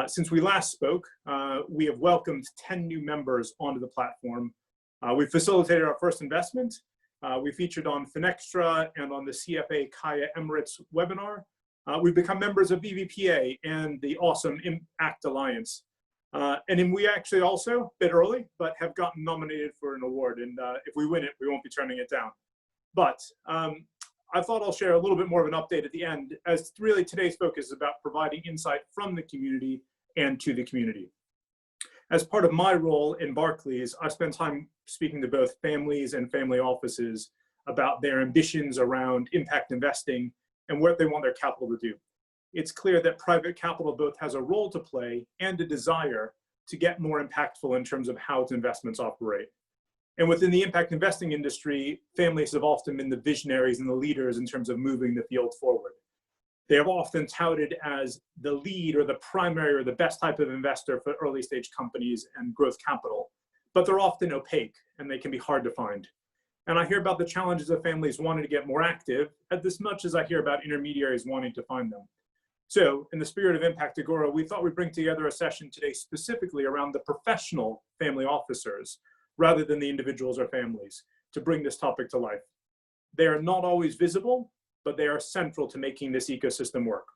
Since we last spoke, we have welcomed 10 new members onto the platform. We facilitated our first investment. We featured on Finextra and on the CFA Kaya Emirates webinar. We've become members of BVPA and the awesome Impact Alliance. And then we actually also, a bit early, but have gotten nominated for an award. And if we win it, we won't be turning it down. But I thought I'll share a little bit more of an update at the end, as really today's focus is about providing insight from the community and to the community. As part of my role in Barclays, I spend time speaking to both families and family offices about their ambitions around impact investing and what they want their capital to do. It's clear that private capital both has a role to play and a desire to get more impactful in terms of how its investments operate. And within the impact investing industry, families have often been the visionaries and the leaders in terms of moving the field forward. They have often touted as the lead or the primary or the best type of investor for early stage companies and growth capital, but they're often opaque and they can be hard to find. And I hear about the challenges of families wanting to get more active as much as I hear about intermediaries wanting to find them. So in the spirit of Impact Agora, we thought we'd bring together a session today specifically around the professional family officers rather than the individuals or families to bring this topic to life. They are not always visible, but they are central to making this ecosystem work.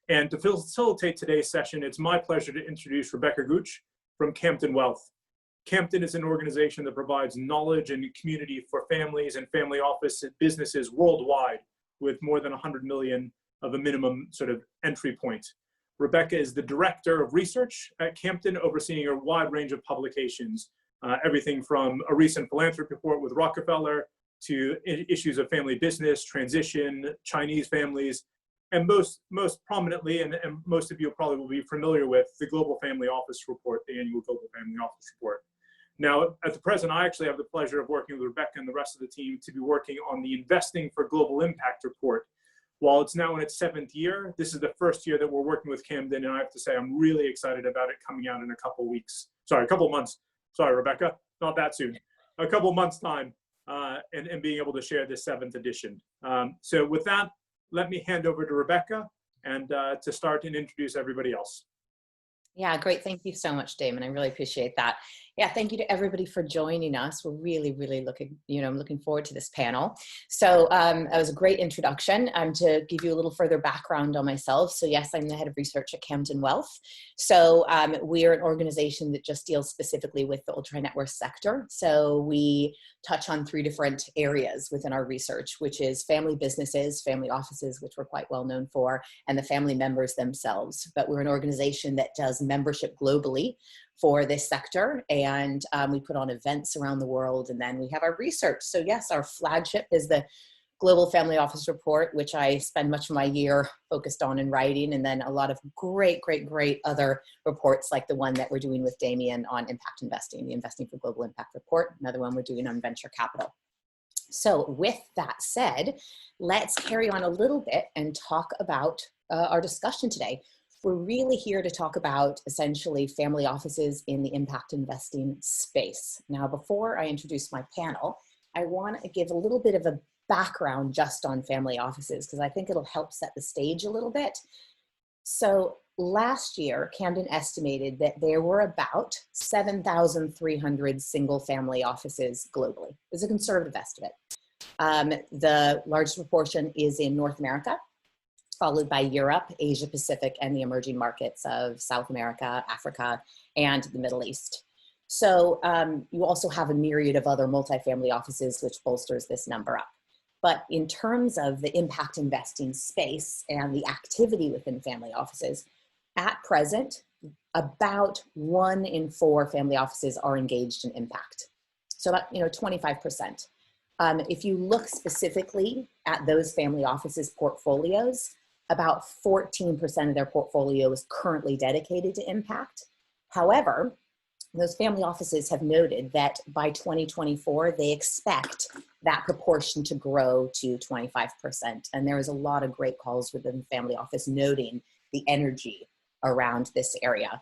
And to facilitate today's session, it's my pleasure to introduce Rebecca Gooch from Campden Wealth. Campden is an organization that provides knowledge and community for families and family office businesses worldwide with more than 100 million of a minimum sort of entry point. Rebecca is the director of research at Campden, overseeing a wide range of publications, everything from a recent philanthropy report with Rockefeller to issues of family business, transition, Chinese families, and most prominently, and most of you probably will be familiar with, the Global Family Office Report, the annual Global Family Office Report. Now, at the present, I actually have the pleasure of working with Rebecca and the rest of the team to be working on the Investing for Global Impact report. While it's now in its 7th year, this is the first year that we're working with Campden, and I have to say I'm really excited about it coming out in a couple of months. Sorry, Rebecca, not that soon. A couple months' time, and being able to share this 7th edition. So with that, let me hand over to Rebecca and to start and introduce everybody else. Yeah, great. Thank you so much, Damon. I really appreciate that. Yeah, thank you to everybody for joining us. We're really looking forward to this panel. So that was a great introduction. To give you a little further background on myself. So yes, I'm the head of research at Campden Wealth. So we are an organization that just deals specifically with the ultra net worth sector. So we touch on 3 different areas within our research, which is family businesses, family offices, which we're quite well known for, and the family members themselves. But we're an organization that does membership globally for this sector, and we put on events around the world, and then we have our research. So yes, our flagship is the Global Family Office Report, which I spend much of my year focused on and writing, and then a lot of great other reports like the one that we're doing with Damian on impact investing, the Investing for Global Impact Report, another one we're doing on venture capital. So with that said, let's carry on a little bit and talk about our discussion today. We're really here to talk about essentially family offices in the impact investing space. Now, before I introduce my panel, I want to give a little bit of a background just on family offices, because I think it'll help set the stage a little bit. So last year, Campden estimated that there were about 7,300 single family offices globally. It's a conservative estimate. The largest proportion is in North America, followed by Europe, Asia Pacific, and the emerging markets of South America, Africa, and the Middle East. So you also have a myriad of other multifamily offices, which bolsters this number up. But in terms of the impact investing space and the activity within family offices, at present, about 1 in 4 family offices are engaged in impact. So about 25%. If you look specifically at those family offices' portfolios, about 14% of their portfolio is currently dedicated to impact. However, those family offices have noted that by 2024, they expect that proportion to grow to 25%. And there is a lot of great calls within the family office noting the energy around this area.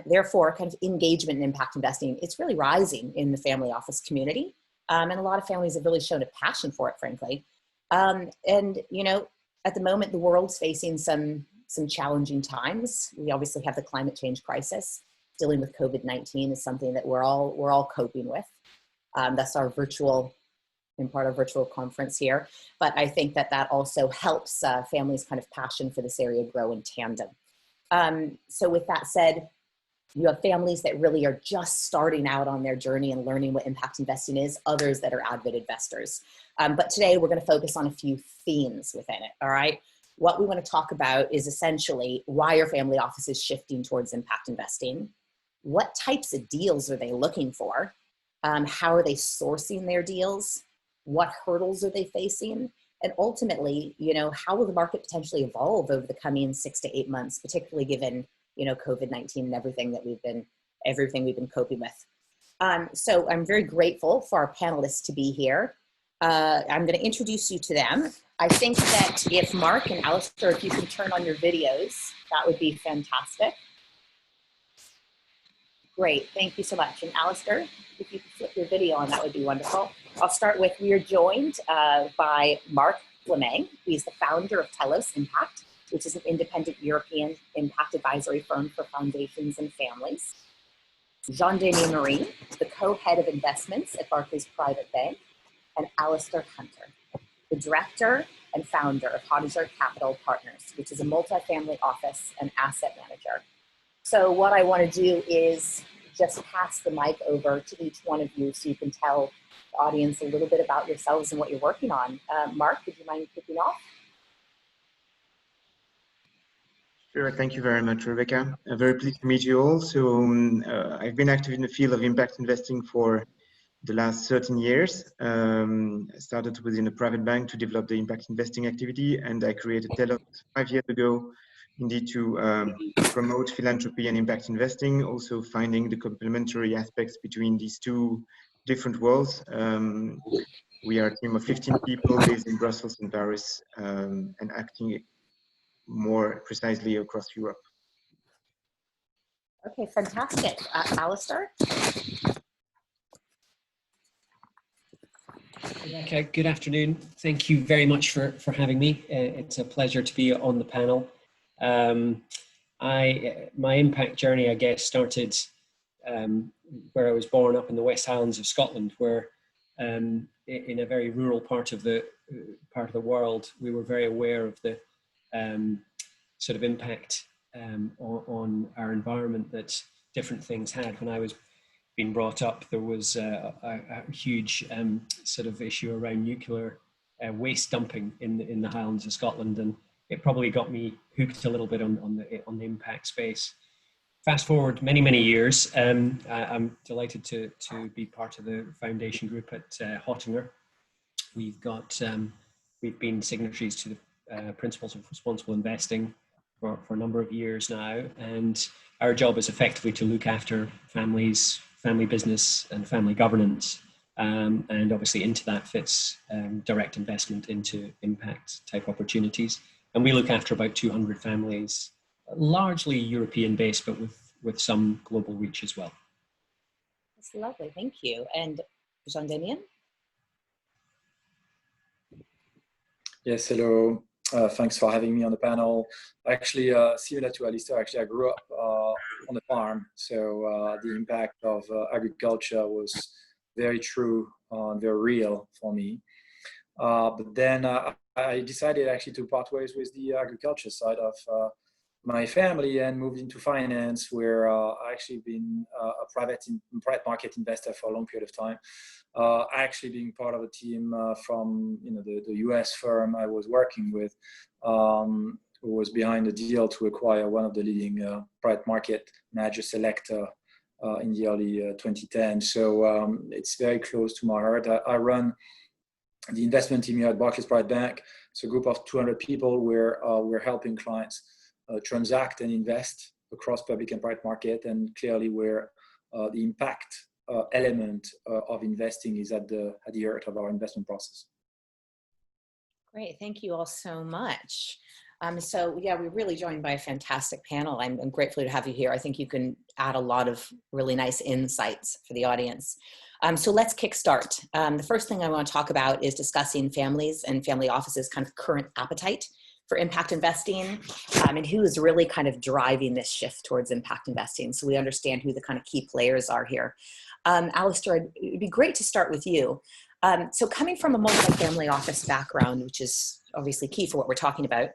Therefore, kind of engagement in impact investing, it's really rising in the family office community. And a lot of families have really shown a passion for it, frankly. And, at the moment, the world's facing some some challenging times. We obviously have the climate change crisis. Dealing with COVID-19 is something that we're all coping with. That's our virtual conference here. But I think that also helps families' kind of passion for this area grow in tandem. So with that said, you have families that really are just starting out on their journey and learning what impact investing is, others that are avid investors. But today we're going to focus on a few themes within it, all right? What we want to talk about is essentially why are family offices shifting towards impact investing? What types of deals are they looking for? How are they sourcing their deals? What hurdles are they facing? And ultimately, how will the market potentially evolve over the coming 6 to 8 months, particularly given COVID-19 and everything we've been coping with. So I'm very grateful for our panelists to be here. I'm going to introduce you to them. I think that if Marc and Alastair, if you can turn on your videos, that would be fantastic. Great, thank you so much. And Alastair, if you could flip your video on, that would be wonderful. I'll start with, we are joined by Marc Flammang. He's the founder of Telos Impact, which is an independent European impact advisory firm for foundations and families. Jean-Damien, the co-head of investments at Barclays Private Bank, and Alastair Hunter, the director and founder of Hottinger Capital Partners, which is a multifamily office and asset manager. So what I want to do is just pass the mic over to each one of you so you can tell the audience a little bit about yourselves and what you're working on. Marc, would you mind kicking off? Sure, thank you very much, Rebecca. Very pleased to meet you all. So I've been active in the field of impact investing for the last 13 years. I started within a private bank to develop the impact investing activity, and I created Telos 5 years ago, indeed to promote philanthropy and impact investing, also finding the complementary aspects between these two different worlds. We are a team of 15 people based in Brussels and Paris, and acting more precisely across Europe. Okay, fantastic. Alastair? Rebecca, good afternoon. Thank you very much for having me. It's a pleasure to be on the panel. My impact journey, I guess, started where I was born up in the West Highlands of Scotland, where in a very rural part of the world, we were very aware of the sort of impact on our environment that different things had. When I was being brought up, there was a huge sort of issue around nuclear waste dumping in the Highlands of Scotland, and it probably got me hooked a little bit on the impact space. Fast forward many years, I'm delighted to be part of the foundation group at Hottinger. We've been signatories to the Principles of Responsible Investing for a number of years now, and our job is effectively to look after families, family business, and family governance, and obviously into that fits direct investment into impact type opportunities. And we look after about 200 families, largely European based, but with some global reach as well. That's lovely, thank you. And Jean-Damien? Yes, hello. Thanks for having me on the panel. Actually, similar to Alastair, I grew up on a farm, so the impact of agriculture was very true and very real for me. But then I decided actually to part ways with the agriculture side of my family and moved into finance, where I actually been a private market investor for a long period of time. Actually being part of a team from the US firm I was working with, who was behind the deal to acquire one of the leading private market manager selector in the early 2010. So it's very close to my heart. I run the investment team here at Barclays Private Bank. It's a group of 200 people where we're helping clients transact and invest across public and private market, and clearly where the impact element of investing is at the heart of our investment process. Great, thank you all so much. So yeah, we're really joined by a fantastic panel. I'm grateful to have you here. I think you can add a lot of really nice insights for the audience. So let's kickstart. The first thing I want to talk about is discussing families and family offices' kind of current appetite for impact investing, and who is really kind of driving this shift towards impact investing, so we understand who the kind of key players are here. Alastair, it'd be great to start with you. So coming from a multifamily office background, which is obviously key for what we're talking about,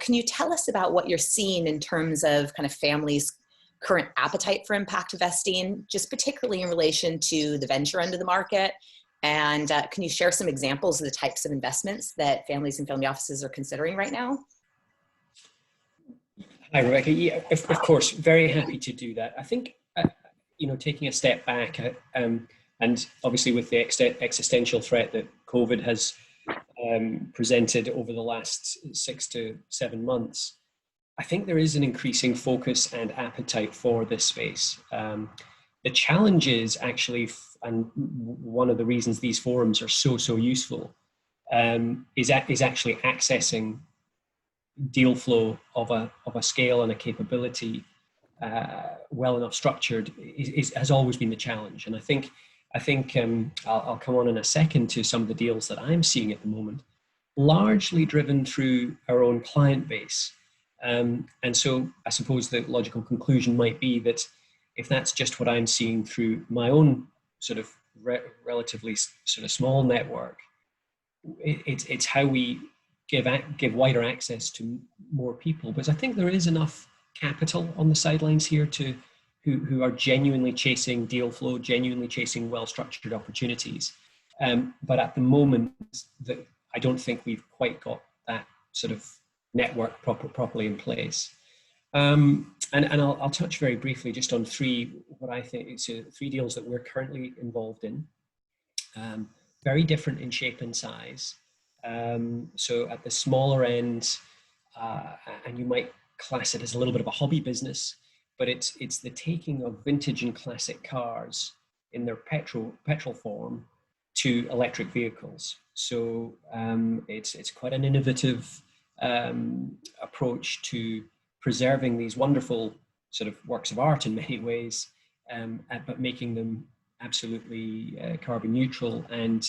can you tell us about what you're seeing in terms of kind of families' current appetite for impact investing, just particularly in relation to the venture end of the market? And can you share some examples of the types of investments that families and family offices are considering right now? Hi, Rebecca. Yeah, of course, very happy to do that. I think, you know, taking a step back, and obviously with the existential threat that COVID has presented over the last 6 to 7 months, I think there is an increasing focus and appetite for this space. The challenge is actually, and one of the reasons these forums are so useful, is actually accessing deal flow of a scale and a capability well enough structured has always been the challenge. And I think I'll come on in a second to some of the deals that I'm seeing at the moment, largely driven through our own client base. And so I suppose the logical conclusion might be that if that's just what I'm seeing through my own sort of relatively sort of small network, it's how we give wider access to more people. Because I think there is enough capital on the sidelines here who are genuinely chasing deal flow, genuinely chasing well-structured opportunities. But at the moment, I don't think we've quite got that sort of network properly in place. And I'll touch very briefly just on what I think it's three deals that we're currently involved in. Very different in shape and size. So at the smaller end, and you might class it as a little bit of a hobby business, but it's the taking of vintage and classic cars in their petrol form to electric vehicles. So it's quite an innovative approach to preserving these wonderful sort of works of art in many ways, but making them absolutely carbon neutral. And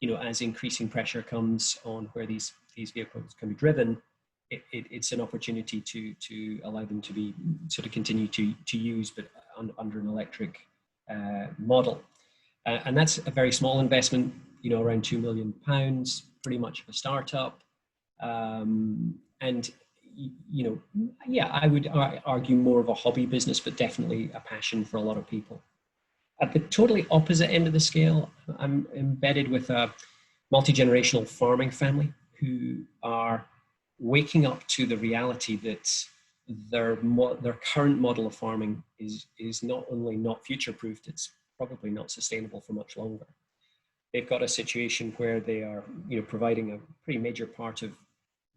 you know, as increasing pressure comes on where these vehicles can be driven, it's an opportunity to allow them to be sort of continue to use, but under an electric model. And that's a very small investment, you know, around £2 million, pretty much of a startup. And, you know, yeah, I would argue more of a hobby business, but definitely a passion for a lot of people. At the totally opposite end of the scale, I'm embedded with a multi-generational farming family who are waking up to the reality that their current model of farming is not only not future-proofed, it's probably not sustainable for much longer. They've got a situation where they are, you know, providing a pretty major part of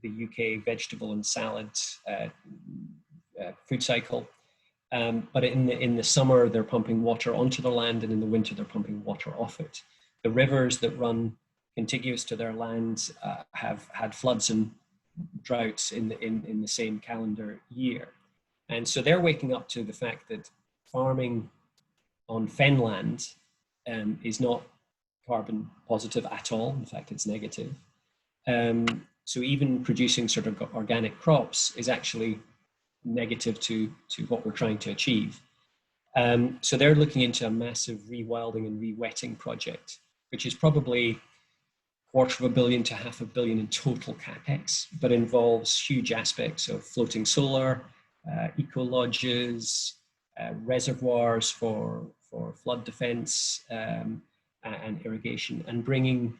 the UK vegetable and salad food cycle. But in the summer, they're pumping water onto their land, and in the winter, they're pumping water off it. The rivers that run contiguous to their lands have had floods and droughts in the same calendar year. And so they're waking up to the fact that farming on fenland is not carbon positive at all. In fact, it's negative. So even producing sort of organic crops is actually negative to what we're trying to achieve. So they're looking into a massive rewilding and re-wetting project, which is probably $250 million to $500 million in total capex, but involves huge aspects of floating solar, eco lodges, reservoirs for flood defense, and irrigation, and bringing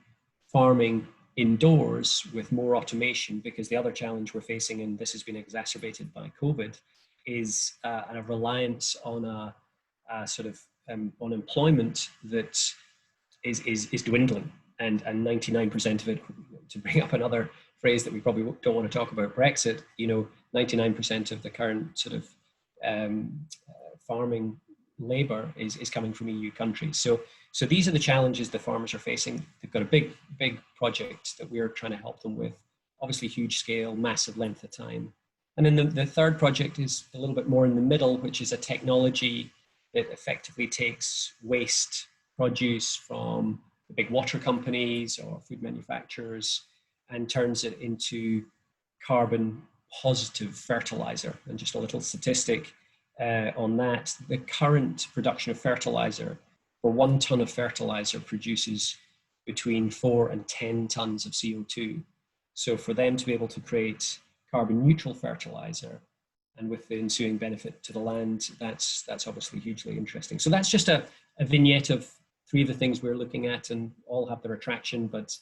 farming indoors with more automation, because the other challenge we're facing, and this has been exacerbated by COVID, is a reliance on a sort of unemployment that is dwindling, and 99% of it, to bring up another phrase that we probably don't want to talk about, Brexit, you know, 99% of the current sort of farming labor is coming from EU countries. So these are the challenges the farmers are facing. They've got a big project that we're trying to help them with. Obviously huge scale, massive length of time. And then the third project is a little bit more in the middle, which is a technology that effectively takes waste produce from the big water companies or food manufacturers and turns it into carbon positive fertilizer. And just a little statistic on that, the current production of fertilizer, for 1 ton of fertilizer produces between 4 and 10 tons of CO2. So for them to be able to create carbon neutral fertilizer, and with the ensuing benefit to the land, that's obviously hugely interesting. So that's just a vignette of 3 of the things we're looking at, and all have their attraction, but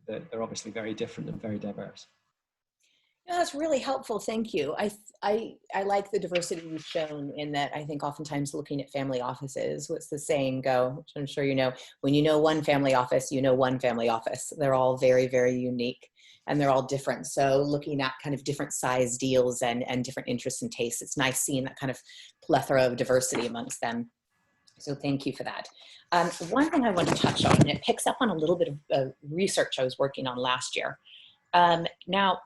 they're obviously very different and very diverse. No, that's really helpful. Thank you. I like the diversity you've shown in that. I think oftentimes looking at family offices, what's the saying go, which I'm sure you know, when you know one family office, you know one family office. They're all very, very unique and they're all different. So looking at kind of different size deals and different interests and tastes, it's nice seeing that kind of plethora of diversity amongst them. So thank you for that. One thing I want to touch on, and it picks up on a little bit of research I was working on last year. Now,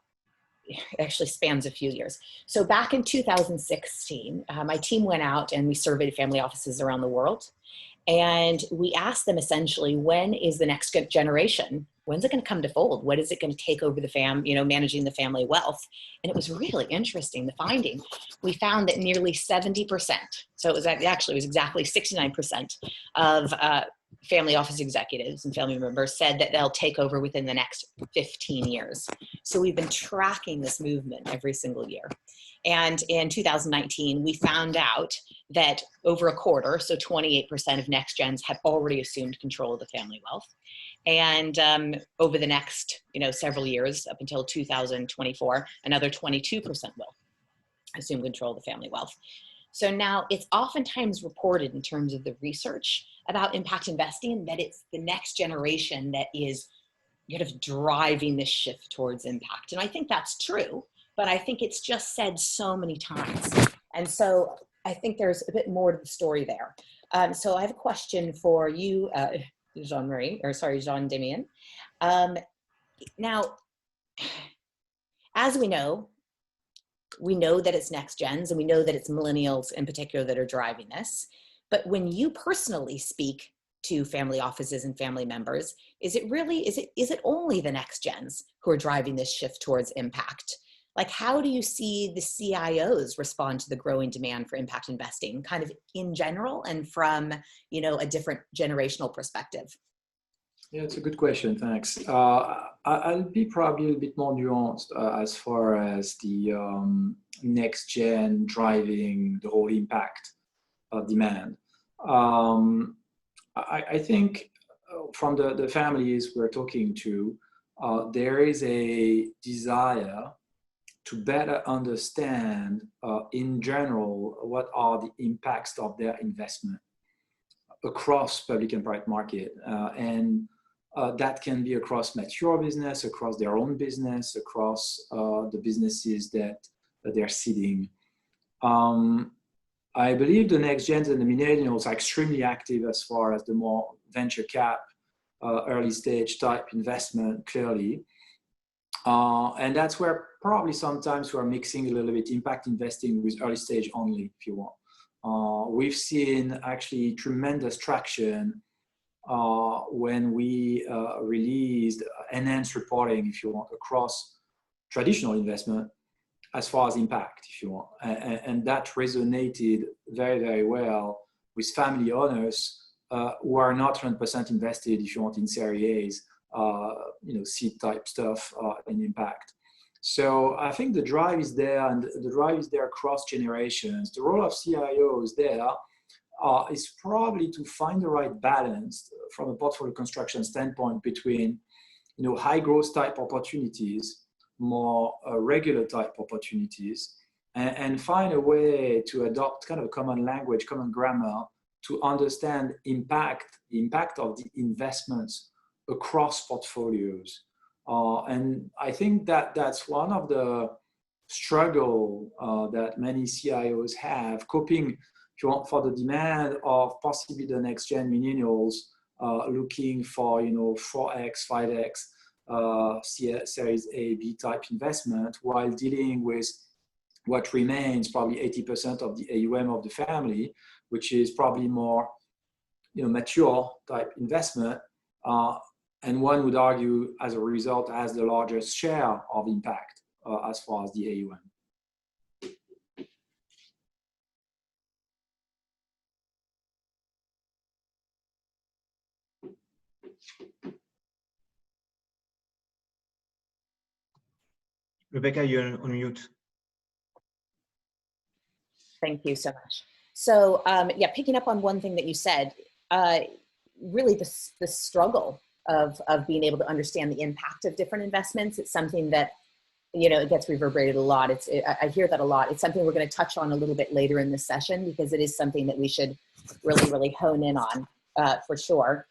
it actually spans a few years. So back in 2016, my team went out and we surveyed family offices around the world. And we asked them essentially, when is the next generation? When's it going to come to fold? What is it going to take over the managing the family wealth? And it was really interesting, the finding. We found that nearly 70%, so it was exactly 69% of family office executives and family members said that they'll take over within the next 15 years. So we've been tracking this movement every single year. And in 2019, we found out that over a quarter, so 28% of next gens had already assumed control of the family wealth. And over the next several years, up until 2024, another 22% will assume control of the family wealth. So now it's oftentimes reported in terms of the research about impact investing that it's the next generation that is kind of driving this shift towards impact. And I think that's true, but I think it's just said so many times. And so I think there's a bit more to the story there. So I have a question for you, Jean-Damien. Now, as we know that it's next gens and we know that it's millennials in particular that are driving this. But when you personally speak to family offices and family members, is it only the next gens who are driving this shift towards impact? Like, how do you see the CIOs respond to the growing demand for impact investing, kind of in general and from a different generational perspective? Yeah, it's a good question. Thanks. I'll be probably a bit more nuanced as far as the next gen driving the whole impact demand. I think from the families we're talking to, there is a desire to better understand in general what are the impacts of their investment across public and private market. And that can be across mature business, across their own business, across the businesses that they're seeding. I believe the next gens and the millennials are extremely active as far as the more venture cap, early stage type investment, clearly. And that's where probably sometimes we're mixing a little bit impact investing with early stage only, if you want. We've seen actually tremendous traction when we released enhanced reporting, if you want, across traditional investment as far as impact, if you want. And that resonated very, very well with family owners who are not 100% invested, if you want, in Series A's, seed type stuff in impact. So I think the drive is there, and the drive is there across generations. The role of CIOs there is probably to find the right balance from a portfolio construction standpoint between, high growth type opportunities, more regular type opportunities, and find a way to adopt kind of a common language, common grammar to understand the impact of the investments across portfolios. And I think that's one of the struggle that many CIOs have, coping, if you want, for the demand of possibly the next gen millennials looking for 4x, 5x Series A, B type investment, while dealing with what remains probably 80% of the AUM of the family, which is probably more mature type investment. And one would argue, as a result, has the largest share of impact as far as the AUM. Rebecca, you're on mute. Thank you so much. So yeah, picking up on one thing that you said, really the struggle of being able to understand the impact of different investments. It's something that, you know, it gets reverberated a lot. I hear that a lot. It's something we're going to touch on a little bit later in this session, because it is something that we should really, really hone in on for sure.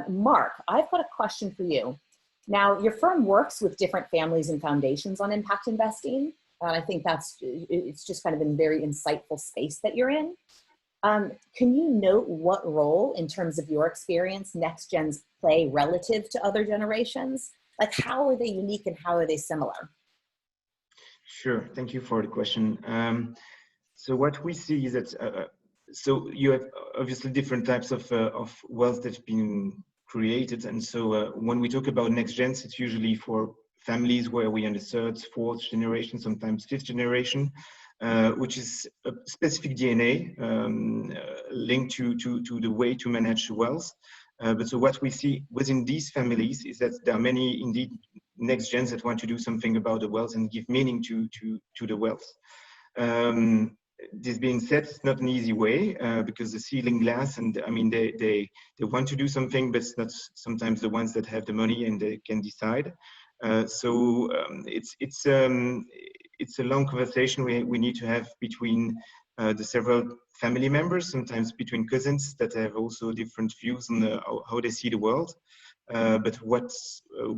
Marc, I've got a question for you. Now, your firm works with different families and foundations on impact investing. I think it's just kind of a very insightful space that you're in. Can you note what role, in terms of your experience, next gens play relative to other generations? Like, how are they unique and how are they similar? Sure, thank you for the question. So what we see is that, so you have obviously different types of wealth that's been created. And so when we talk about next gens, it's usually for families where we are in the third, fourth generation, sometimes fifth generation, which is a specific DNA linked to the way to manage wealth. But so what we see within these families is that there are many indeed next gens that want to do something about the wealth and give meaning to the wealth. This being said, it's not an easy way because the ceiling glass, and I mean they want to do something, but it's not sometimes the ones that have the money and they can decide. So it's a long conversation we need to have between the several family members, sometimes between cousins that have also different views on how they see the world. But what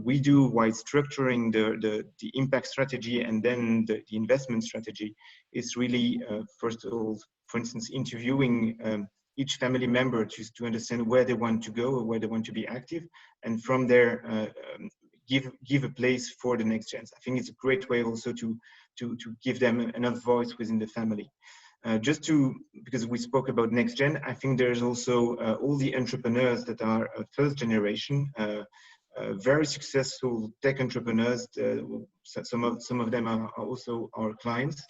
we do while structuring the impact strategy and then the investment strategy is really, first of all, for instance, interviewing each family member to understand where they want to go or where they want to be active, and from there give a place for the next gens. I think it's a great way also to give them enough voice within the family. Because we spoke about next gen, I think there's also all the entrepreneurs that are first generation, very successful tech entrepreneurs. Some of them are also our clients,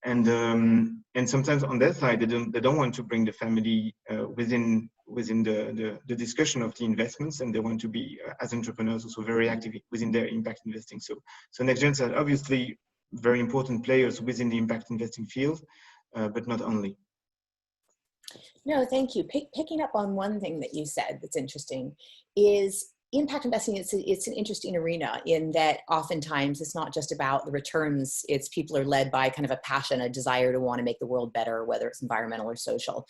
and sometimes on their side they don't want to bring the family within the discussion of the investments, and they want to be as entrepreneurs also very active within their impact investing. So next gens are obviously very important players within the impact investing field. But not only. No, thank you. Picking up on one thing that you said that's interesting is impact investing. It's an interesting arena in that oftentimes it's not just about the returns. It's people are led by kind of a passion, a desire to want to make the world better, whether it's environmental or social.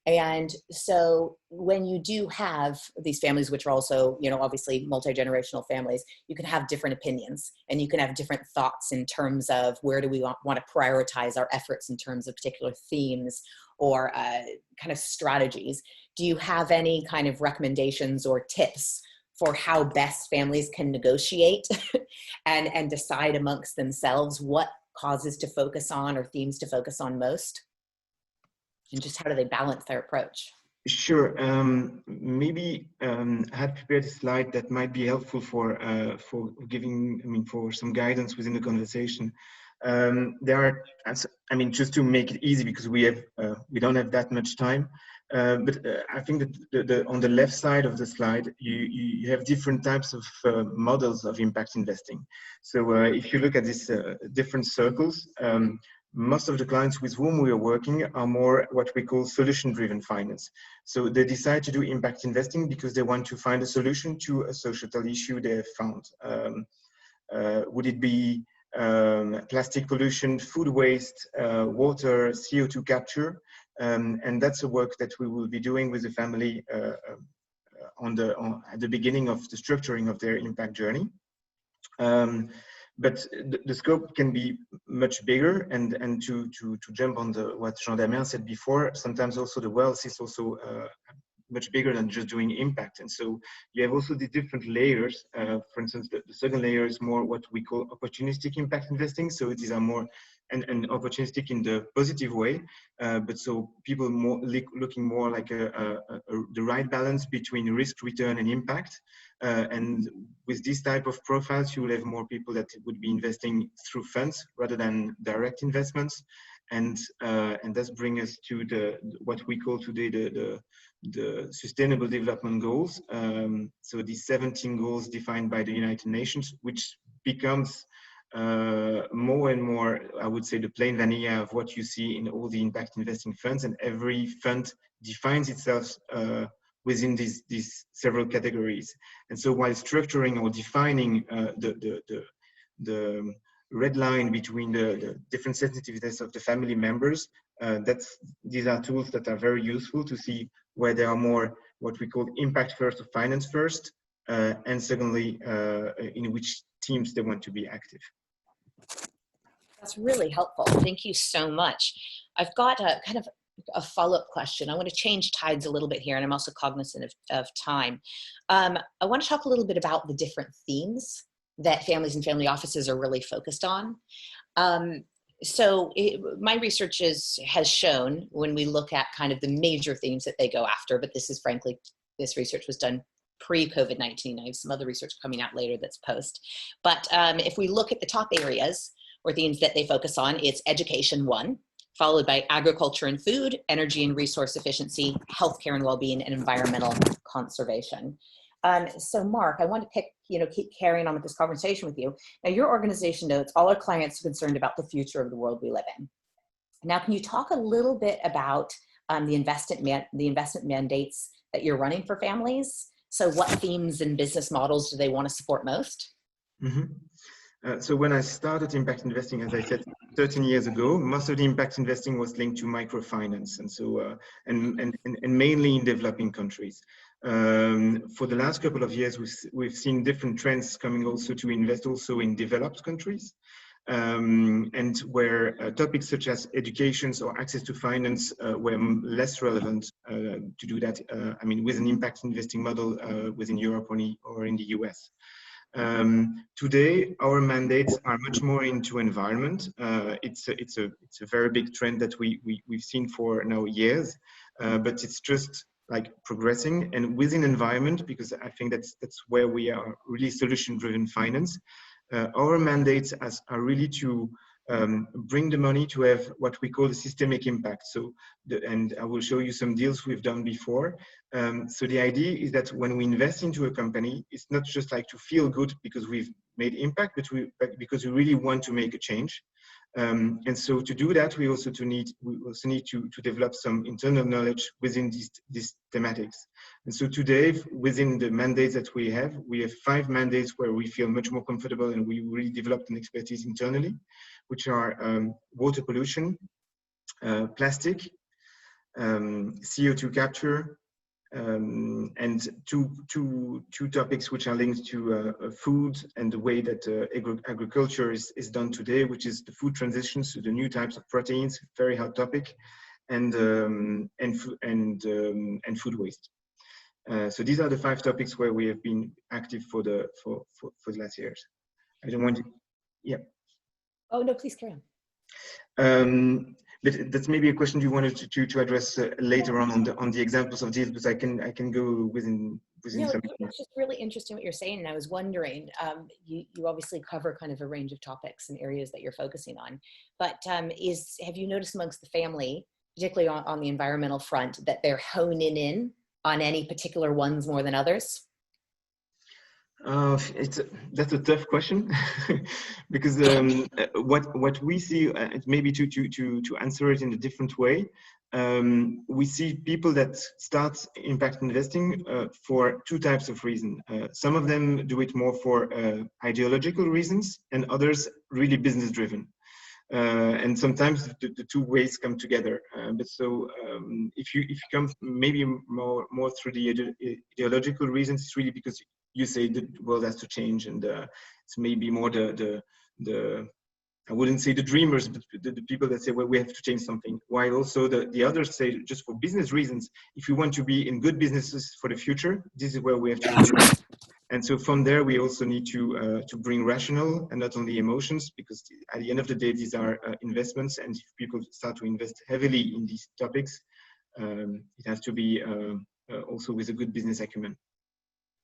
And so when you do have these families, which are also, you know, obviously multi-generational families, you can have different opinions and you can have different thoughts in terms of where do we want to prioritize our efforts in terms of particular themes or kind of strategies. Do you have any kind of recommendations or tips for how best families can negotiate and decide amongst themselves what causes to focus on or themes to focus on most? And just how do they balance their approach? Sure. Maybe I had prepared a slide that might be helpful for giving, for some guidance within the conversation. There are, just to make it easy, because we don't have that much time. But I think that on the left side of the slide, you have different types of models of impact investing. So if you look at these different circles, most of the clients with whom we are working are more what we call solution-driven finance. So they decide to do impact investing because they want to find a solution to a societal issue they have found. Would it be plastic pollution, food waste, water, CO2 capture? And that's the work that we will be doing with the family at the beginning of the structuring of their impact journey. But the scope can be much bigger, and to jump on what Jean-Damien said before, sometimes also the wealth is also much bigger than just doing impact. And so you have also the different layers. For instance, the second layer is more what we call opportunistic impact investing. So these are more and opportunistic in the positive way, but so people more looking more like the right balance between risk, return, and impact. And with this type of profiles, you will have more people that would be investing through funds rather than direct investments. And that's bring us to what we call today the Sustainable Development Goals. So these 17 goals defined by the United Nations, which becomes more and more, I would say, the plain vanilla of what you see in all the impact investing funds, and every fund defines itself within these several categories. And so while structuring or defining the red line between the different sensitivities of the family members, these are tools that are very useful to see where there are more what we call impact first or finance first, and secondly, in which teams they want to be active. That's really helpful. Thank you so much. I've got a kind of a follow-up question. I want to change tides a little bit here, and I'm also cognizant of time. I want to talk a little bit about the different themes that families and family offices are really focused on. My research has shown, when we look at kind of the major themes that they go after, but this is frankly, this research was done pre-COVID-19. I have some other research coming out later that's post. But if we look at the top areas or themes that they focus on, it's education, one, followed by agriculture and food, energy and resource efficiency, healthcare and well-being, and environmental conservation. So Marc, I want to keep carrying on with this conversation with you. Now, your organization notes all our clients are concerned about the future of the world we live in. Now, can you talk a little bit about the investment mandates that you're running for families? So what themes and business models do they want to support most? Mm-hmm. So when I started impact investing, as I said, 13 years ago, most of the impact investing was linked to microfinance, and so and mainly in developing countries. For the last couple of years, we've seen different trends coming also to invest also in developed countries, and where topics such as education or access to finance were less relevant to do that. I mean, with an impact investing model within Europe or in the US. Today, our mandates are much more into environment. It's a very big trend that we've seen for now years, but it's just like progressing. And within environment, because I think that's where we are really solution-driven finance. Our mandates are really to bring the money to have what we call a systemic impact. So, and I will show you some deals we've done before. So the idea is that when we invest into a company, it's not just like to feel good because we've made impact, but because we really want to make a change. And so to do that, we also need to develop some internal knowledge within these thematics. And so today, within the mandates that we have 5 mandates where we feel much more comfortable, and we really developed an expertise internally, which are water pollution, plastic, CO2 capture, and two topics which are linked to food and the way that agriculture is done today, which is the food transition, so the new types of proteins, very hot topic, and food waste. So these are the 5 topics where we have been active for the last years. I don't want to, yeah. Oh no, please carry on. But that's maybe a question you wanted to address later on the examples of these, but I can go within no, some. It's just really interesting what you're saying, and I was wondering, you obviously cover kind of a range of topics and areas that you're focusing on, but have you noticed amongst the family, particularly on the environmental front, that they're honing in on any particular ones more than others? That's a tough question because what we see, maybe to answer it in a different way, we see people that start impact investing for 2 types of reasons. Some of them do it more for ideological reasons, and others really business driven. And sometimes the 2 ways come together. But so if you come maybe more through the ideological reasons, it's really because you say the world has to change, and it's maybe more the I wouldn't say the dreamers, but the people that say, well, we have to change something. While also the others say, just for business reasons, if you want to be in good businesses for the future, this is where we have to do. And so from there, we also need to bring rational and not only emotions, because at the end of the day, these are investments. And if people start to invest heavily in these topics, it has to be also with a good business acumen.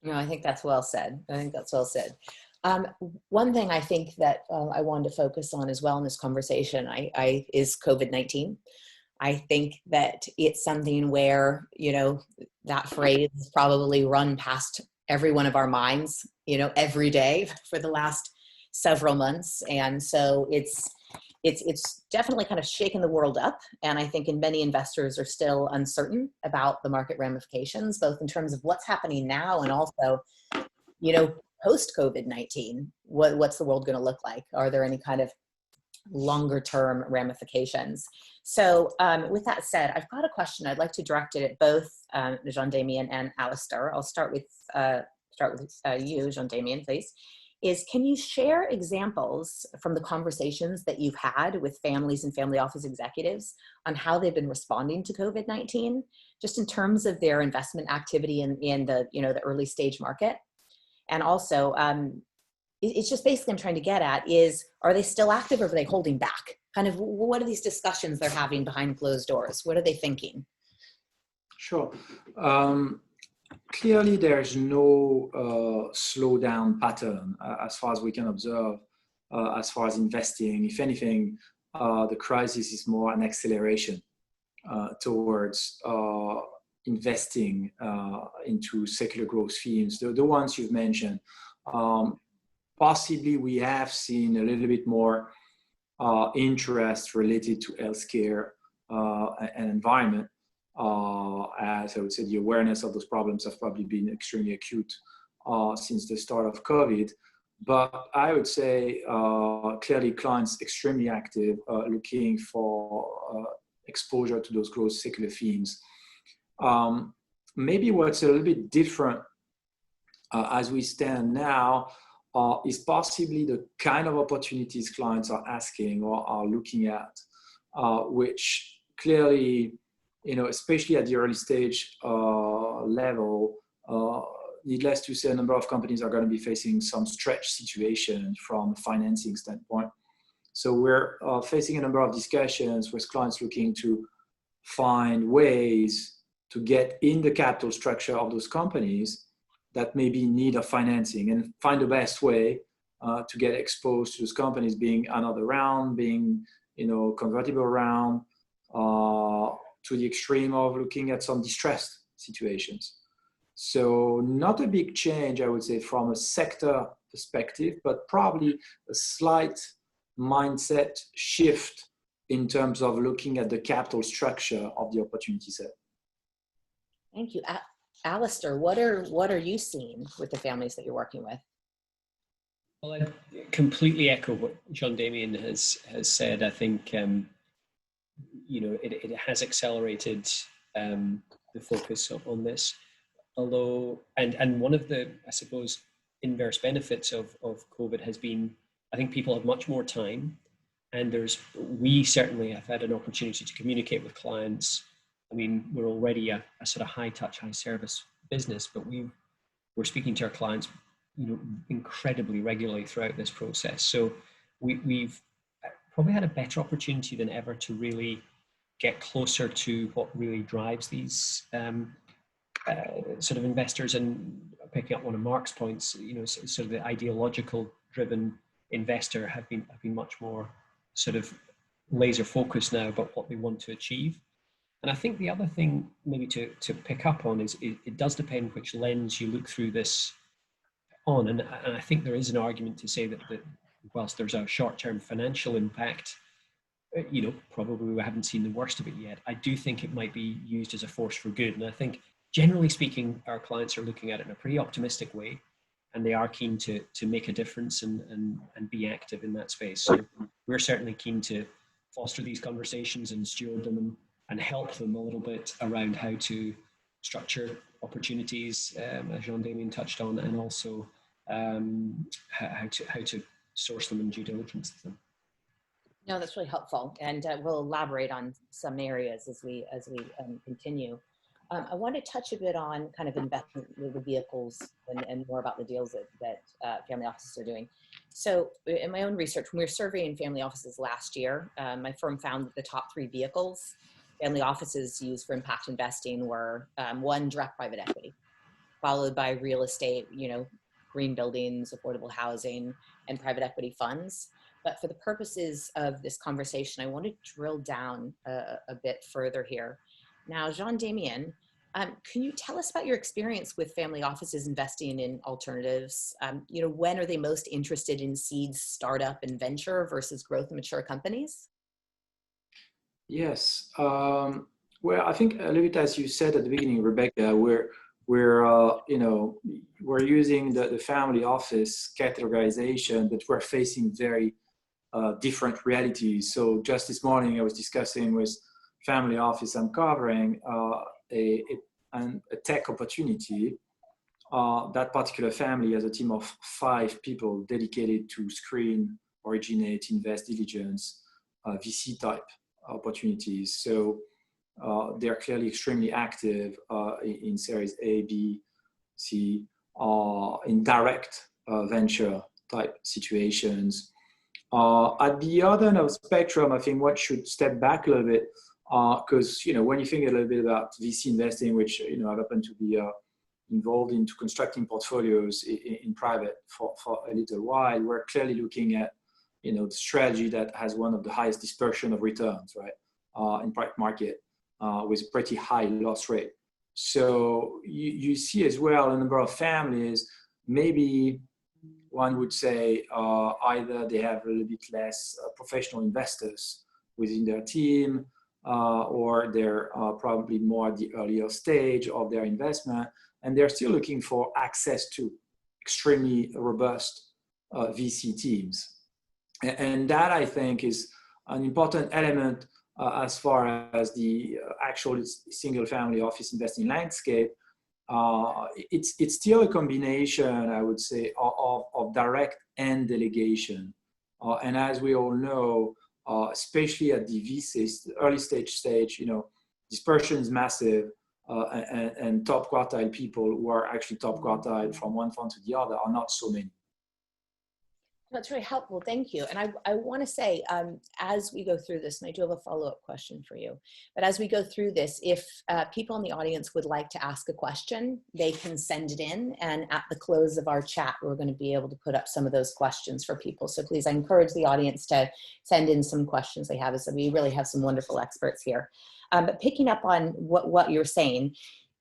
No, I think that's well said. I think that's well said. One thing I think that I wanted to focus on as well in this conversation is COVID-19. I think that it's something where, you know, that phrase is probably run past every one of our minds, you know, every day for the last several months. And so it's definitely kind of shaken the world up. And I think many investors are still uncertain about the market ramifications, both in terms of what's happening now and also, you know, post COVID-19, what's the world going to look like? Are there any kind of longer term ramifications? So with that said, I've got a question. I'd like to direct it at both Jean-Damien and Alastair. I'll start with you, Jean-Damien, please. Can you share examples from the conversations that you've had with families and family office executives on how they've been responding to COVID-19, just in terms of their investment activity in the, you know, the early stage market? And also, it's just basically I'm trying to get at is, are they still active or are they holding back? Kind of what are these discussions they're having behind closed doors? What are they thinking? Sure. Clearly, there's no slowdown pattern as far as we can observe as far as investing. If anything, the crisis is more an acceleration towards investing into secular growth themes. The ones you've mentioned, possibly we have seen a little bit more interest related to healthcare and environment. As I would say, the awareness of those problems have probably been extremely acute since the start of COVID. But I would say clearly clients extremely active, looking for exposure to those growth secular themes. Maybe what's a little bit different as we stand now is possibly the kind of opportunities clients are asking or are looking at, which clearly, you know, especially at the early stage level, needless to say, a number of companies are going to be facing some stretch situation from a financing standpoint. So we're facing a number of discussions with clients looking to find ways to get in the capital structure of those companies that may be in need of financing, and find the best way to get exposed to those companies, being another round, being, you know, convertible round, to the extreme of looking at some distressed situations. So not a big change, I would say, from a sector perspective, but probably a slight mindset shift in terms of looking at the capital structure of the opportunity set. Thank you. Alastair, what are you seeing with the families that you're working with? Well, I completely echo what Jean-Damien has said. I think you know, it has accelerated the focus on this. Although, and one of the, I suppose, inverse benefits of COVID has been, I think people have much more time, and we certainly have had an opportunity to communicate with clients. I mean, we're already a sort of high touch, high service business, but we're speaking to our clients, you know, incredibly regularly throughout this process. So we've probably had a better opportunity than ever to really get closer to what really drives these sort of investors. And picking up one of Marc's points, you know, sort of the ideological driven investor have been much more sort of laser focused now about what they want to achieve. And I think the other thing maybe to pick up on is it does depend which lens you look through this on. And I think there is an argument to say that whilst there's a short-term financial impact, you know, probably we haven't seen the worst of it yet. I do think it might be used as a force for good. And I think generally speaking, our clients are looking at it in a pretty optimistic way, and they are keen to make a difference and be active in that space. So we're certainly keen to foster these conversations and steward them and help them a little bit around how to structure opportunities, as Jean-Damien touched on, and also how to source them and due diligence them. No, that's really helpful, and we'll elaborate on some areas as we continue. I want to touch a bit on kind of investment with the vehicles and more about the deals that family offices are doing. So in my own research, when we were surveying family offices last year, my firm found that the top 3 vehicles family offices use for impact investing were 1, direct private equity, followed by real estate, green buildings, affordable housing, and private equity funds. But for the purposes of this conversation, I want to drill down a bit further here. Now, Jean-Damien, can you tell us about your experience with family offices investing in alternatives? When are they most interested in seed, startup, and venture versus growth and mature companies? Yes. Well, I think a little bit as you said at the beginning, Rebecca, we're using the family office categorization, but we're facing very different realities. So just this morning, I was discussing with family office I'm covering a tech opportunity. That particular family has a team of 5 people dedicated to screen, originate, invest, diligence, VC type opportunities. So they're clearly extremely active in Series A, B, C, in direct venture type situations. At the other end of the spectrum, I think one should step back a little bit because when you think a little bit about VC investing, which I've happened to be involved into constructing portfolios in private for a little while, we're clearly looking at the strategy that has one of the highest dispersion of returns, right, in private market with pretty high loss rate. So you see as well a number of families, maybe one would say either they have a little bit less professional investors within their team, or they're probably more at the earlier stage of their investment, and they're still looking for access to extremely robust VC teams. And that, I think, is an important element as far as the actual single family office investing landscape. It's still a combination, I would say, of direct and delegation. And as we all know, especially at the VC early stage, dispersion is massive, and top quartile people who are actually top quartile from one fund to the other are not so many. That's really helpful. Thank you. And I want to say, as we go through this, and I do have a follow-up question for you, but as we go through this, if people in the audience would like to ask a question, they can send it in. And at the close of our chat, we're going to be able to put up some of those questions for people. So please, I encourage the audience to send in some questions they have, as we really have some wonderful experts here. But picking up on what you're saying,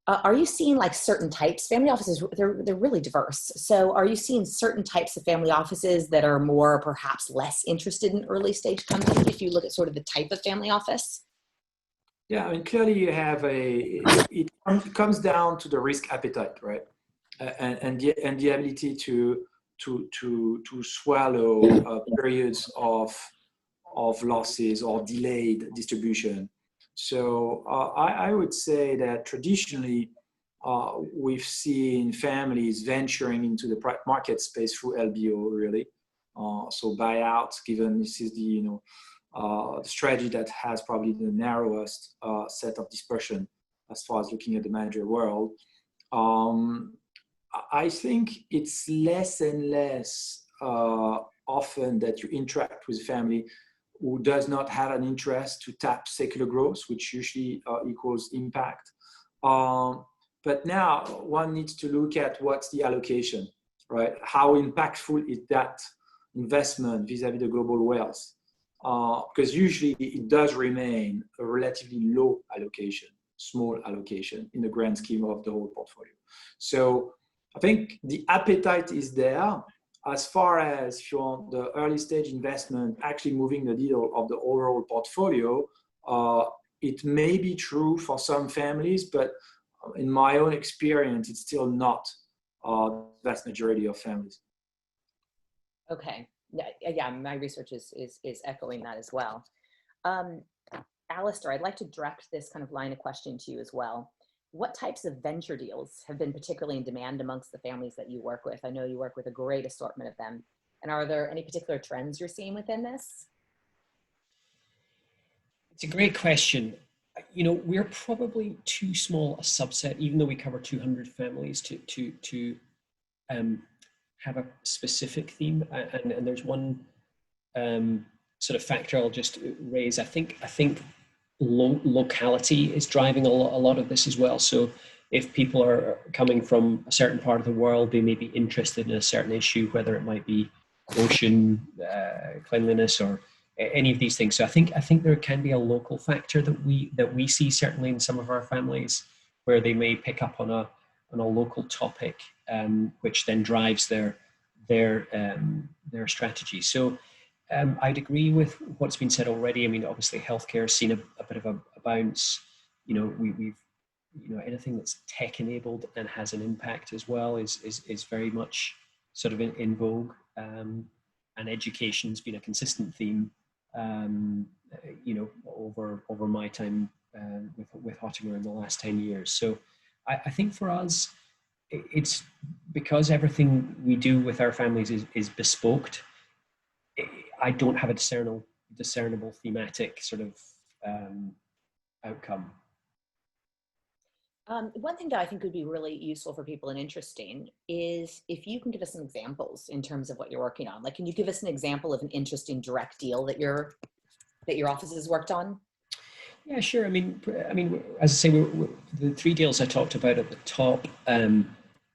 are you seeing like certain types? Family offices, they're really diverse. So are you seeing certain types of family offices that are more, perhaps less interested in early stage companies if you look at sort of the type of family office? Yeah, I mean, clearly you have it comes down to the risk appetite, right? And the ability to swallow periods of losses or delayed distribution. So I would say that traditionally we've seen families venturing into the private market space through LBO, really. So buyouts, given this is the strategy that has probably the narrowest set of dispersion as far as looking at the manager world. I think it's less and less often that you interact with family who does not have an interest to tap secular growth, which usually equals impact. But now one needs to look at what's the allocation, right? How impactful is that investment vis-a-vis the global wealth? Because usually it does remain a relatively low allocation, small allocation in the grand scheme of the whole portfolio. So I think the appetite is there. As far as if you want the early stage investment actually moving the needle of the overall portfolio, it may be true for some families, but in my own experience, it's still not the vast majority of families. Okay. Yeah, my research is echoing that as well. Alastair, I'd like to direct this kind of line of question to you as well. What types of venture deals have been particularly in demand amongst the families that you work with? I know you work with a great assortment of them. And are there any particular trends you're seeing within this? It's a great question. we're probably too small a subset, even though we cover 200 families, to have a specific theme. And there's one sort of factor I'll just raise. I think locality is driving a lot of this as well. So if people are coming from a certain part of the world, they may be interested in a certain issue, whether it might be ocean cleanliness or any of these things. So I think there can be a local factor that we see certainly in some of our families, where they may pick up on a local topic, which then drives their strategy. So I'd agree with what's been said already. I mean, obviously healthcare has seen a bit of a bounce. We've anything that's tech enabled and has an impact as well is very much sort of in vogue. And education's been a consistent theme, over my time with Hottinger in the last 10 years. So I think for us, it's because everything we do with our families is bespoke. I don't have a discernible thematic sort of outcome. One thing that I think would be really useful for people and interesting is if you can give us some examples in terms of what you're working on. Like, can you give us an example of an interesting direct deal that your office has worked on? Yeah, sure. I mean, as I say, the 3 deals I talked about at the top,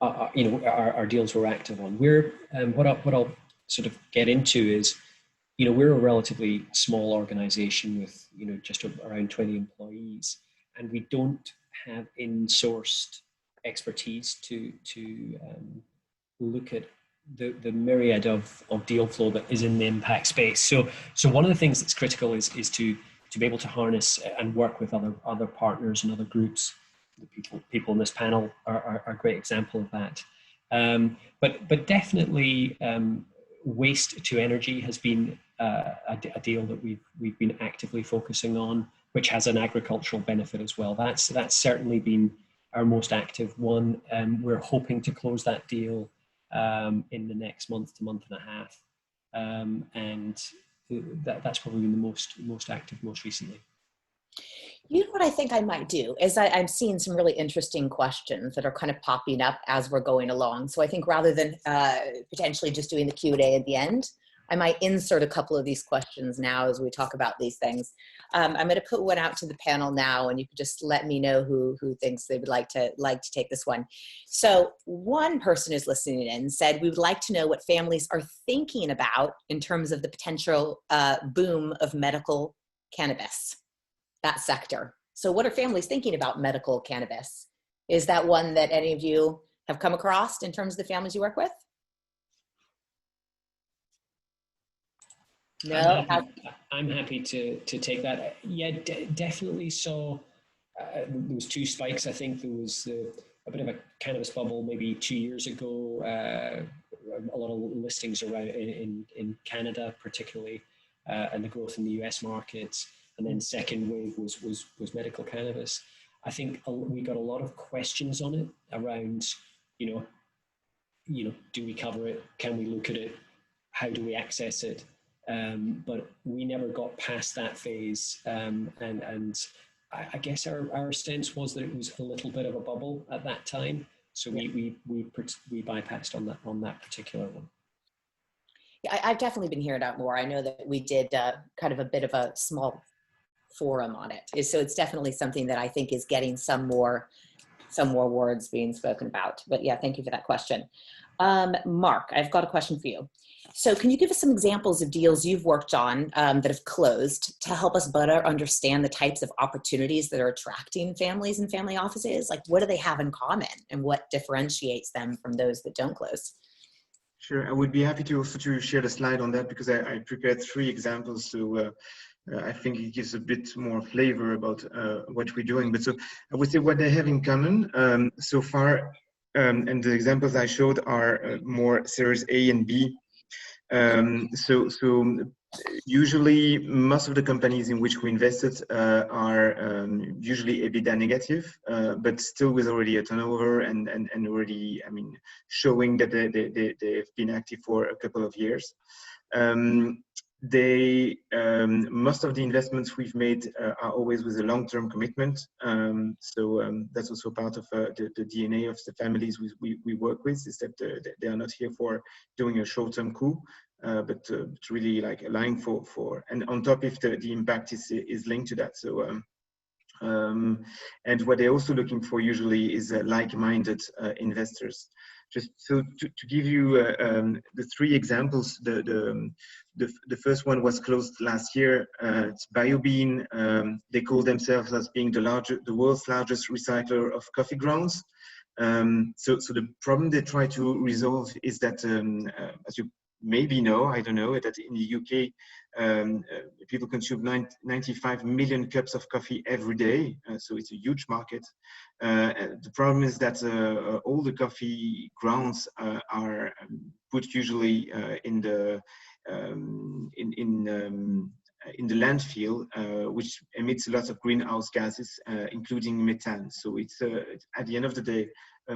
are deals we're active on. We're what I'll sort of get into is, we're a relatively small organization with just around 20 employees, and we don't have in-sourced expertise to look at the myriad of deal flow that is in the impact space. So one of the things that's critical is to be able to harness and work with other partners and other groups. The people in this panel are a great example of that. But definitely waste to energy has been a deal that we've been actively focusing on, which has an agricultural benefit as well. That's certainly been our most active one. We're hoping to close that deal in the next month to month and a half, and that's probably been the most active most recently. You know what I think I might do is I'm seeing some really interesting questions that are kind of popping up as we're going along. So I think rather than potentially just doing the Q&A at the end, I might insert a couple of these questions now as we talk about these things. I'm going to put one out to the panel now, and you can just let me know who thinks they would like to take this one. So one person who's listening in said, we would like to know what families are thinking about in terms of the potential boom of medical cannabis, that sector. So what are families thinking about medical cannabis? Is that one that any of you have come across in terms of the families you work with? No, I'm happy to take that. Yeah, definitely. So there was 2 spikes. I think there was a bit of a cannabis bubble maybe 2 years ago. A lot of listings around in Canada, particularly, and the growth in the US markets. And then second wave was medical cannabis. I think we got a lot of questions on it around, do we cover it? Can we look at it? How do we access it? But we never got past that phase, and I guess our sense was that it was a little bit of a bubble at that time, so we bypassed on that particular one. Yeah, I've definitely been hearing that more. I know that we did kind of a bit of a small forum on it, so it's definitely something that I think is getting some more words being spoken about. But yeah, thank you for that question. Marc, I've got a question for you. So can you give us some examples of deals you've worked on that have closed to help us better understand the types of opportunities that are attracting families and family offices? Like, what do they have in common and what differentiates them from those that don't close? Sure, I would be happy to also to share the slide on that, because I prepared 3 examples. So I think it gives a bit more flavor about what we're doing. But so I would say what they have in common so far, and the examples I showed are more series A and B. So usually most of the companies in which we invested are usually EBITDA negative, but still with already a turnover and already, showing that they've been active for a couple of years. most of the investments we've made are always with a long-term commitment. That's also part of the DNA of the families we work with, is that they are not here for doing a short-term coup, but really like allowing for, and on top if the impact is linked to that. And what they're also looking for usually is like-minded investors. Just so to give you the three examples, the first one was closed last year. It's BioBean. They call themselves as being the world's largest recycler of coffee grounds. So the problem they try to resolve is that, as you maybe know, I don't know, that in the UK, people consume 95 million cups of coffee every day. So it's a huge market. The problem is that all the coffee grounds are put usually in the landfill, which emits a lot of greenhouse gases, including methane. So it's at the end of the day,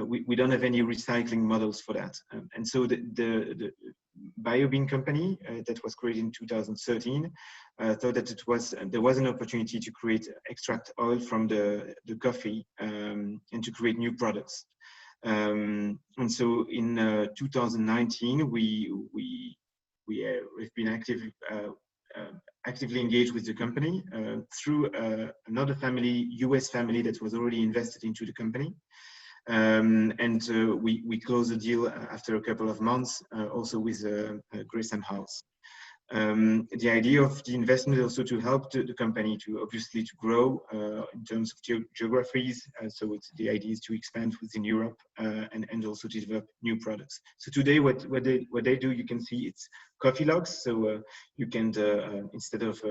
we don't have any recycling models for that. And so the BioBean company that was created in 2013 thought that there was an opportunity to extract oil from the coffee and to create new products. And so in 2019, we've been actively engaged with the company through another family, US family that was already invested into the company. We closed the deal after a couple of months, also with Gresham House. The idea of the investment is also to help the company to grow in terms of geographies. So the idea is to expand within Europe and also to develop new products. So today, what they do, you can see it's coffee logs. So you can instead of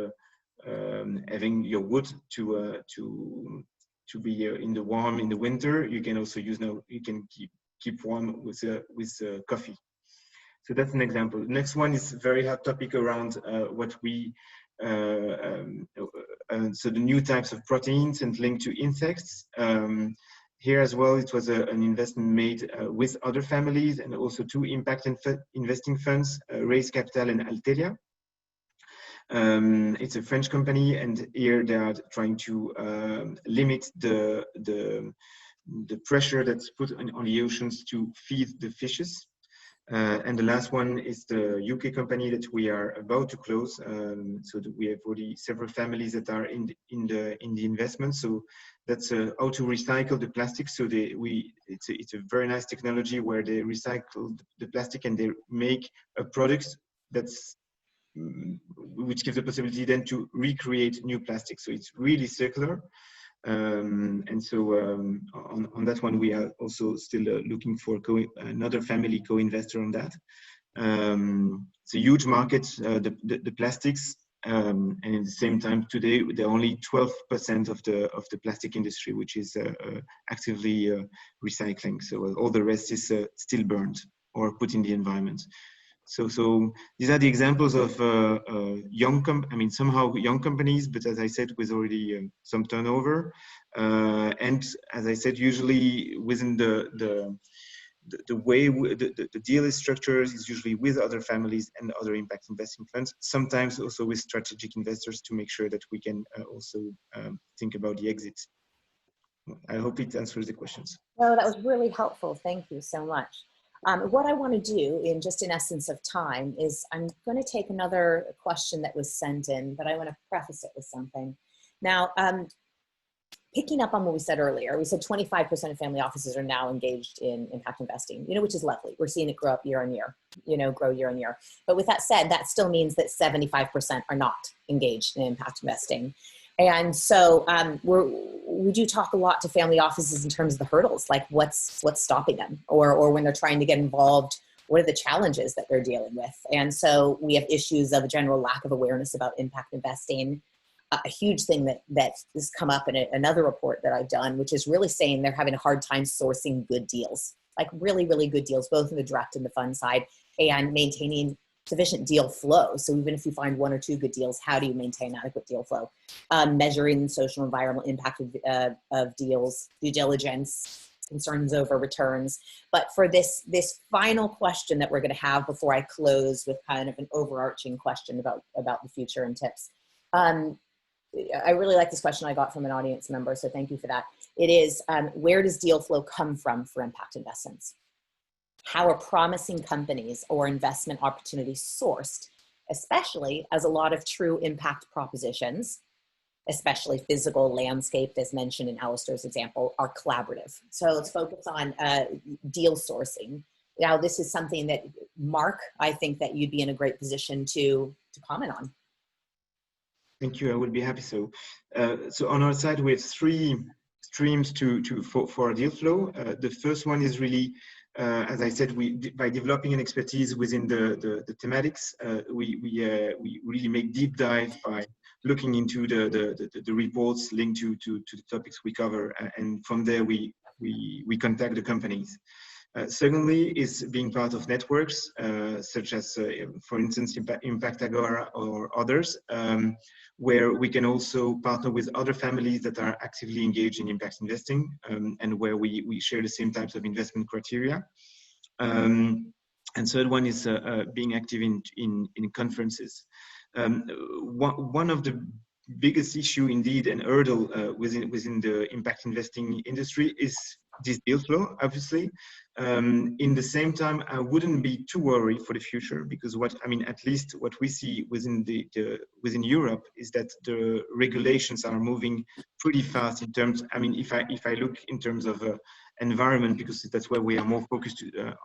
having your wood to be in the winter, you can also use you can keep warm with coffee. So that's an example. The next one is a very hot topic around what we so the new types of proteins and linked to insects. Here as well, it was an investment made with other families and also two impact investing funds, Raise Capital and Altelia. It's a French company, and here they are trying to limit the pressure that's put on the oceans to feed the fishes. And the last one is the UK company that we are about to close. So that we have already several families that are in the investment. So that's how to recycle the plastic. So it's a very nice technology where they recycle the plastic and they make a product which gives the possibility then to recreate new plastic. So it's really circular. And so on that one, we are also still looking for another family co-investor on that. It's a huge market, the plastics, and at the same time today there are only 12% of the plastic industry which is actively recycling. So all the rest is still burned or put in the environment. So these are the examples of somehow young companies, but as I said, with already some turnover. And as I said, usually within the way the deal is structured is usually with other families and other impact investing funds, sometimes also with strategic investors to make sure that we can also think about the exit. I hope it answers the questions. No, that was really helpful. Thank you so much. What I want to do in essence of time is I'm going to take another question that was sent in, but I want to preface it with something. Now, picking up on what we said earlier, we said 25% of family offices are now engaged in impact investing, which is lovely. We're seeing it grow up year on year, grow year on year. But with that said, that still means that 75% are not engaged in impact investing. And so we do talk a lot to family offices in terms of the hurdles, like what's stopping them, or when they're trying to get involved, what are the challenges that they're dealing with? And so we have issues of a general lack of awareness about impact investing. A huge thing that has come up in another report that I've done, which is really saying they're having a hard time sourcing good deals, like really, really good deals, both in the direct and the fund side, and maintaining sufficient deal flow. So even if you find one or two good deals, how do you maintain adequate deal flow? Measuring social environmental impact of deals, due diligence, concerns over returns. But for this final question that we're going to have before I close with kind of an overarching question about the future and tips. I really like this question I got from an audience member, so thank you for that. It is, where does deal flow come from for impact investments? How are promising companies or investment opportunities sourced, especially as a lot of true impact propositions, especially physical landscape, as mentioned in Alastair's example, are collaborative. So let's focus on deal sourcing. Now, this is something that, Marc, I think that you'd be in a great position to comment on. Thank you. I would be happy so. So on our side, we have three streams for our deal flow. The first one is really, as I said, by developing an expertise within the thematics, we really make deep dive by looking into the reports linked to the topics we cover, and from there we contact the companies. Secondly, is being part of networks such as, for instance, Impact Agora or others, where we can also partner with other families that are actively engaged in impact investing, and where we share the same types of investment criteria. And third one is being active in conferences. One of the biggest issue indeed and hurdle within the impact investing industry is this deal flow, obviously. In the same time, I wouldn't be too worried for the future, because at least what we see within within Europe is that the regulations are moving pretty fast in terms. If I look in terms of environment, because that's where we are more focused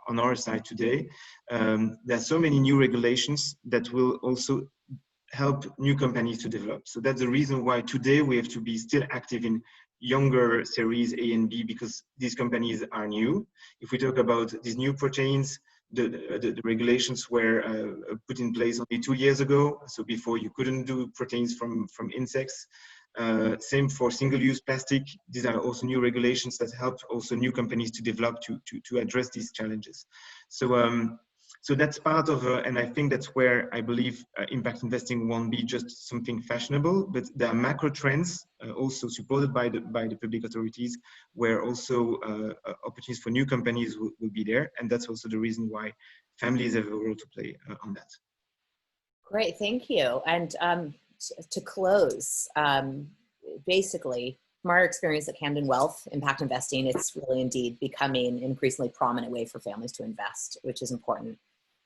on our side today, there are so many new regulations that will also help new companies to develop. So that's the reason why today we have to be still active in younger series A and B, because these companies are new. If we talk about these new proteins, the regulations were put in place only 2 years ago. So before, you couldn't do proteins from insects. Same for single-use plastic. These are also new regulations that help also new companies to develop to address these challenges. So that's part of, and I think that's where I believe impact investing won't be just something fashionable, but there are macro trends also supported by the public authorities, where also opportunities for new companies will be there. And that's also the reason why families have a role to play on that. Great, thank you. And to close, basically, from our experience at Campden Wealth, impact investing, it's really indeed becoming an increasingly prominent way for families to invest, which is important.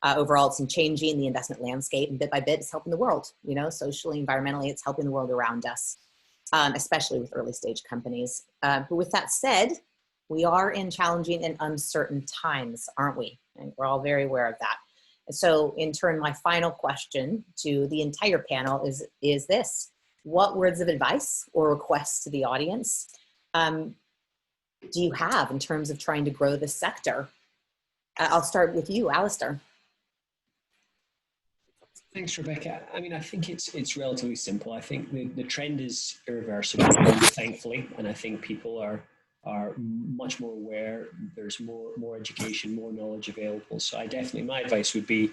Overall, it's in changing the investment landscape, and bit by bit, it's helping the world. Socially, environmentally, it's helping the world around us, especially with early stage companies. But with that said, we are in challenging and uncertain times, aren't we? And we're all very aware of that. So in turn, my final question to the entire panel is this: what words of advice or requests to the audience do you have in terms of trying to grow this sector? I'll start with you, Alastair. Thanks, Rebecca. I think it's relatively simple. I think the trend is irreversible, thankfully, and I think people are much more aware. There's more education, more knowledge available. So my advice would be,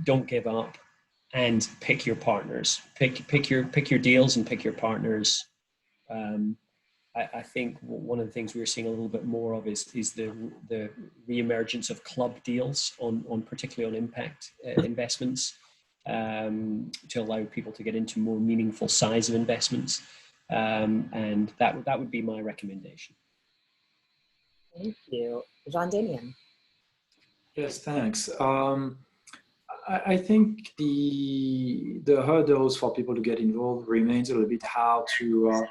don't give up and pick your partners. Pick your deals and pick your partners. I think one of the things we're seeing a little bit more of is the re-emergence of club deals particularly on impact investments, to allow people to get into more meaningful size of investments, and that would be my recommendation. Thank you, Jean-Damien. Yes, thanks. I think the hurdles for people to get involved remains a little bit how to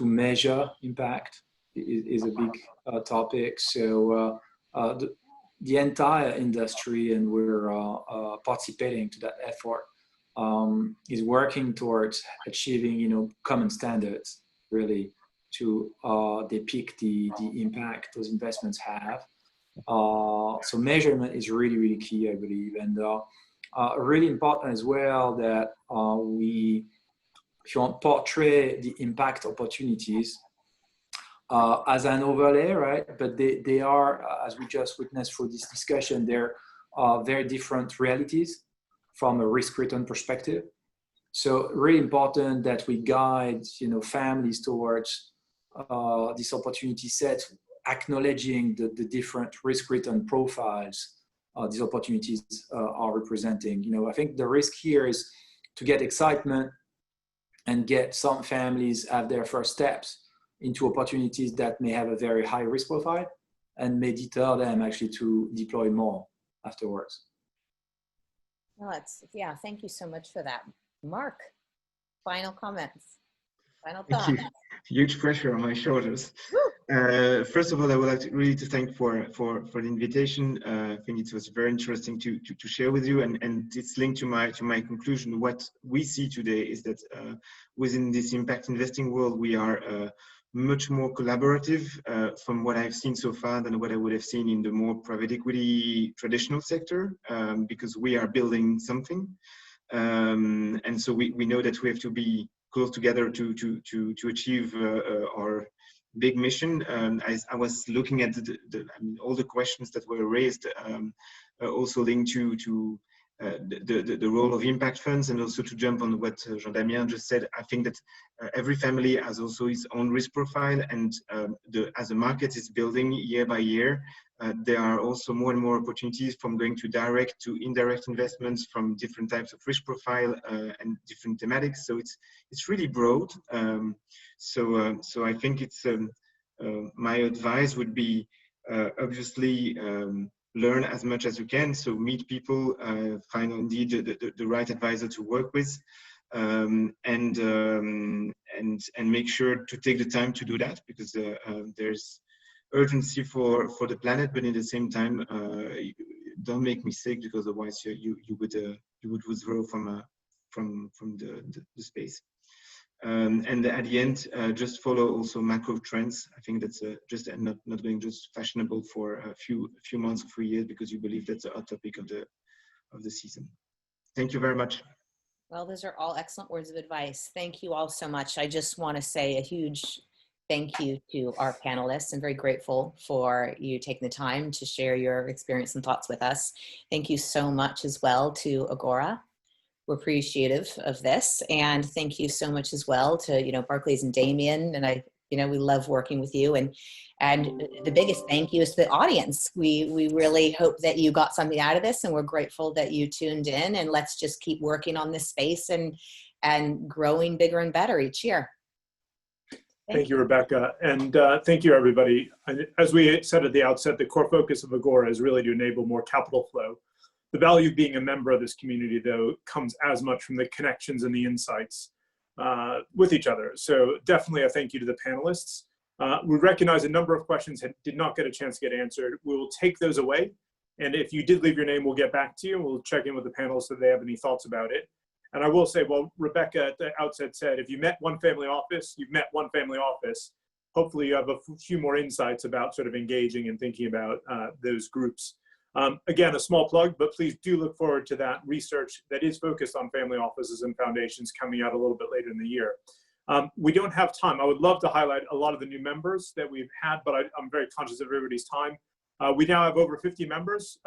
measure impact is a big topic. So the entire industry, and we're participating to that effort, is working towards achieving common standards, really, to depict the impact those investments have. So measurement is really, really key, I believe, and really important as well that if you want, portray the impact opportunities as an overlay, right? But they are, as we just witnessed through this discussion, they're very different realities from a risk-return perspective. So really important that we guide, families towards this opportunity set acknowledging the different risk return profiles these opportunities are representing. You know, I think the risk here is to get excitement and get some families have their first steps into opportunities that may have a very high risk profile and may deter them actually to deploy more afterwards. Well, yeah, thank you so much for that. Marc, final comments, final thoughts. Thank you. Huge pressure on my shoulders. First of all, I would like to really to thank for the invitation. I think it was very interesting to share with you, and it's linked to my conclusion. What we see today is that within this impact investing world, we are much more collaborative from what I've seen so far than what I would have seen in the more private equity traditional sector, because we are building something, and so we know that we have to be close together to achieve our big mission. I was looking at I mean, all the questions that were raised, also linked to the role of impact funds, and also to jump on what Jean-Damien just said. I think that every family has also its own risk profile, and as the market is building year by year, there are also more and more opportunities from going to direct to indirect investments from different types of risk profile and different thematics. So it's really broad. So I think it's my advice would be obviously learn as much as you can. So meet people, find indeed the right advisor to work with, and make sure to take the time to do that, because there's urgency for the planet, but at the same time, don't make mistakes, because otherwise you would withdraw from the space. And at the end, just follow also macro trends. I think that's just not going just fashionable for a few months or 3 years, because you believe that's a hot topic of the season. Thank you very much. Well, those are all excellent words of advice. Thank you all so much. I just want to say a huge thank you to our panelists. I'm very grateful for you taking the time to share your experience and thoughts with us. Thank you so much as well to Agora. We're appreciative of this, and thank you so much as well to Barclays and Damian. And we love working with you. And the biggest thank you is to the audience. We really hope that you got something out of this, and we're grateful that you tuned in. And let's just keep working on this space and growing bigger and better each year. Thank you, Rebecca. And thank you, everybody. As we said at the outset, the core focus of Agora is really to enable more capital flow. The value of being a member of this community, though, comes as much from the connections and the insights with each other. So definitely a thank you to the panelists. We recognize a number of questions that did not get a chance to get answered. We will take those away. And if you did leave your name, we'll get back to you. We'll check in with the panelists if they have any thoughts about it. And I will say, well, Rebecca at the outset said, if you met one family office, you've met one family office. Hopefully you have a few more insights about sort of engaging and thinking about those groups. Again, a small plug, but please do look forward to that research that is focused on family offices and foundations coming out a little bit later in the year. We don't have time. I would love to highlight a lot of the new members that we've had, but I'm very conscious of everybody's time. We now have over 50 members,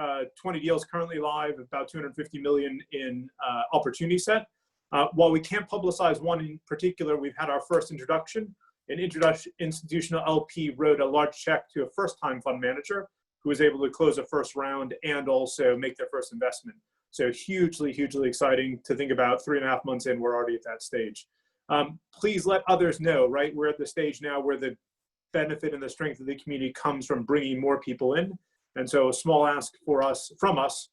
20 deals currently live, about 250 million in opportunity set. While we can't publicize one in particular, we've had our first introduction. An institutional LP wrote a large check to a first-time fund manager who was able to close a first round and also make their first investment. So hugely, hugely exciting to think about. 3.5 months in, we're already at that stage. Please let others know, right? We're at the stage now where the benefit and the strength of the community comes from bringing more people in. And so a small ask from us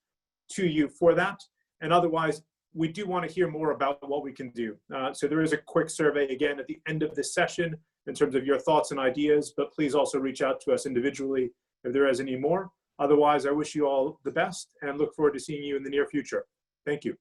to you for that. And otherwise, we do want to hear more about what we can do. So there is a quick survey again at the end of this session in terms of your thoughts and ideas, but please also reach out to us individually if there is any more. Otherwise, I wish you all the best and look forward to seeing you in the near future. Thank you.